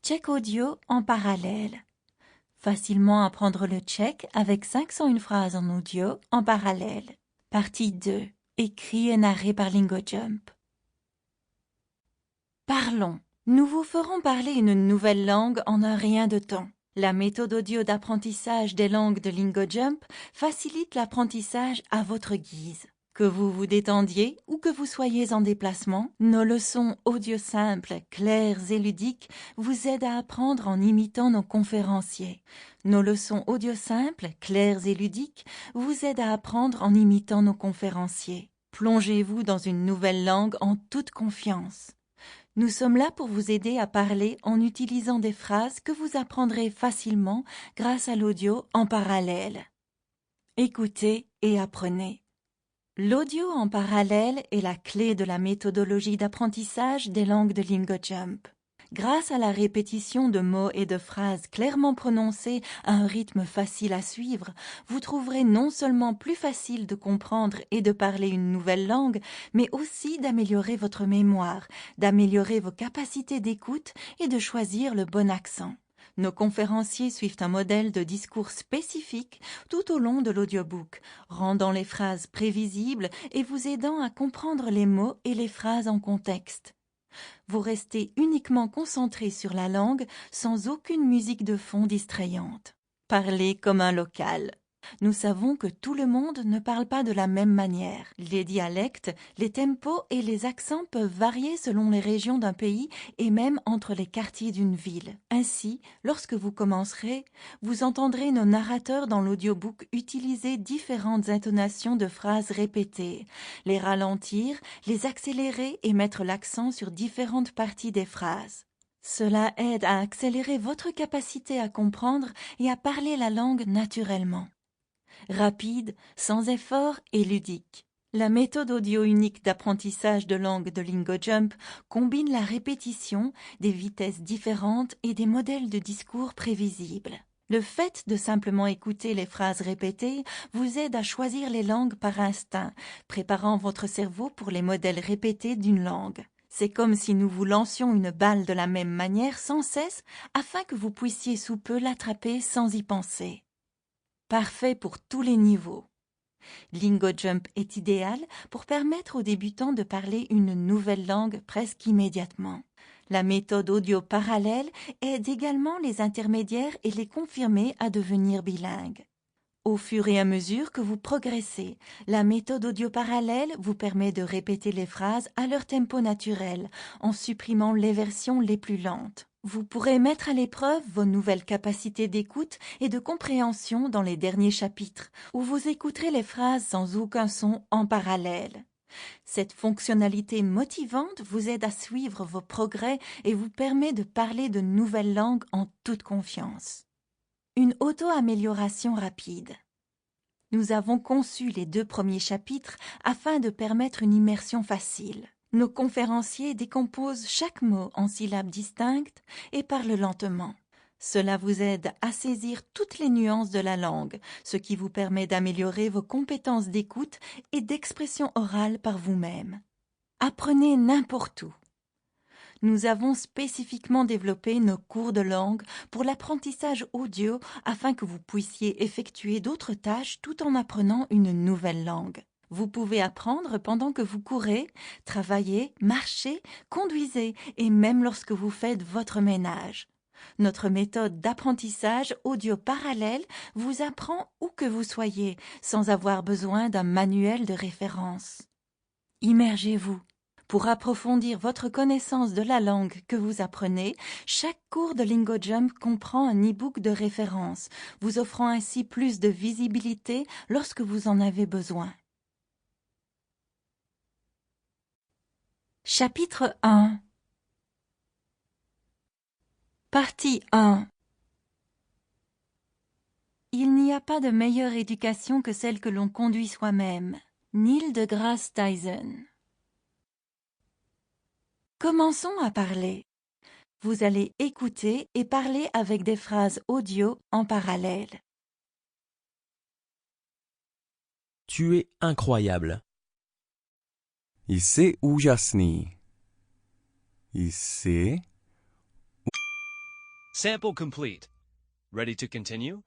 Tchèque audio en parallèle. Facilement apprendre le tchèque avec 501 phrases en audio en parallèle. Partie 2. Écrit et narré par LingoJump. Parlons. Nous vous ferons parler une nouvelle langue en un rien de temps. La méthode audio d'apprentissage des langues de LingoJump facilite l'apprentissage à votre guise. Que vous vous détendiez ou que vous soyez en déplacement, nos leçons audio simples, claires et ludiques vous aident à apprendre en imitant nos conférenciers. Nos leçons audio simples, claires et ludiques vous aident à apprendre en imitant nos conférenciers. Plongez-vous dans une nouvelle langue en toute confiance. Nous sommes là pour vous aider à parler en utilisant des phrases que vous apprendrez facilement grâce à l'audio en parallèle. Écoutez et apprenez. L'audio en parallèle est la clé de la méthodologie d'apprentissage des langues de LingoJump. Grâce à la répétition de mots et de phrases clairement prononcés à un rythme facile à suivre, vous trouverez non seulement plus facile de comprendre et de parler une nouvelle langue, mais aussi d'améliorer votre mémoire, d'améliorer vos capacités d'écoute et de choisir le bon accent. Nos conférenciers suivent un modèle de discours spécifique tout au long de l'audiobook, rendant les phrases prévisibles et vous aidant à comprendre les mots et les phrases en contexte. Vous restez uniquement concentré sur la langue sans aucune musique de fond distrayante. Parlez comme un local. Nous savons que tout le monde ne parle pas de la même manière. Les dialectes, les tempos et les accents peuvent varier selon les régions d'un pays et même entre les quartiers d'une ville. Ainsi, lorsque vous commencerez, vous entendrez nos narrateurs dans l'audiobook utiliser différentes intonations de phrases répétées, les ralentir, les accélérer et mettre l'accent sur différentes parties des phrases. Cela aide à accélérer votre capacité à comprendre et à parler la langue naturellement. Rapide, sans effort et ludique. La méthode audio unique d'apprentissage de langue de LingoJump combine la répétition, des vitesses différentes et des modèles de discours prévisibles. Le fait de simplement écouter les phrases répétées vous aide à choisir les langues par instinct, préparant votre cerveau pour les modèles répétés d'une langue. C'est comme si nous vous lancions une balle de la même manière sans cesse afin que vous puissiez sous peu l'attraper sans y penser. Parfait pour tous les niveaux. LingoJump est idéal pour permettre aux débutants de parler une nouvelle langue presque immédiatement. La méthode audio parallèle aide également les intermédiaires et les confirmés à devenir bilingues. Au fur et à mesure que vous progressez, la méthode audio parallèle vous permet de répéter les phrases à leur tempo naturel, en supprimant les versions les plus lentes. Vous pourrez mettre à l'épreuve vos nouvelles capacités d'écoute et de compréhension dans les derniers chapitres, où vous écouterez les phrases sans aucun son en parallèle. Cette fonctionnalité motivante vous aide à suivre vos progrès et vous permet de parler de nouvelles langues en toute confiance. Une auto-amélioration rapide. Nous avons conçu les 2 premiers chapitres afin de permettre une immersion facile. Nos conférenciers décomposent chaque mot en syllabes distinctes et parlent lentement. Cela vous aide à saisir toutes les nuances de la langue, ce qui vous permet d'améliorer vos compétences d'écoute et d'expression orale par vous-même. Apprenez n'importe où. Nous avons spécifiquement développé nos cours de langue pour l'apprentissage audio afin que vous puissiez effectuer d'autres tâches tout en apprenant une nouvelle langue. Vous pouvez apprendre pendant que vous courez, travaillez, marchez, conduisez et même lorsque vous faites votre ménage. Notre méthode d'apprentissage audio parallèle vous apprend où que vous soyez sans avoir besoin d'un manuel de référence. Immergez-vous. Pour approfondir votre connaissance de la langue que vous apprenez, chaque cours de LingoJump comprend un e-book de référence, vous offrant ainsi plus de visibilité lorsque vous en avez besoin. Chapitre 1. Partie 1. Il n'y a pas de meilleure éducation que celle que l'on conduit soi-même. Neil deGrasse Tyson. Commençons à parler. Vous allez écouter et parler avec des phrases audio en parallèle. Tu es incroyable. Jsi úžasný. Jsi Sample complete. Ready to continue?